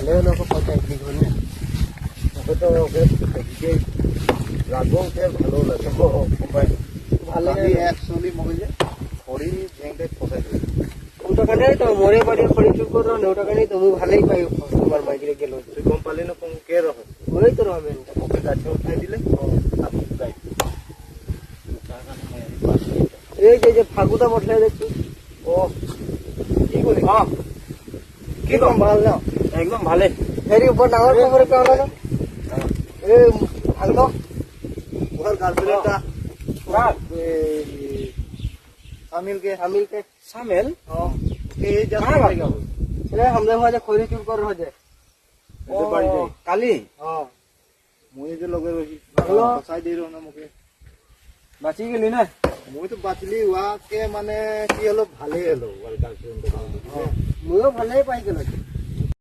ভালে হলো পয়সা একদিক হলে তো ওকে দেখি রাখবো ওকে ভালো লাগে ভালো অ্যাকচুয়ালি মগে যে খড়ি ভেঙে ফসাই দেবে ওটাখানে তো মোরে বাড়ির খড়ি চুর করে ওটাখানে তো ভালোই পাই তোমার মাইকে গেল তুই কম পালি না কম কে রহ ওই তো রহবেন ওকে গাছে উঠাই দিলে এই যে ফাগুটা বসলে দেখছি ও কি করি কি কম ভালো না একদম ভালে এর উপর ডাঙর খবরে কে হলো না এই ভালো ওর গার্লফ্রেন্ডটা शामिल के शामिल के जैसा लगेगा चले हमने वहां खोरी चूर कर रहे ओ काली हां मुई जे लगे रही फसाई दे रहो ना मुके बाची गेली ना मुई तो बाचली वा के माने की हलो भाले हलो वर गार्लफ्रेंड मुयो भाले पाई गेलो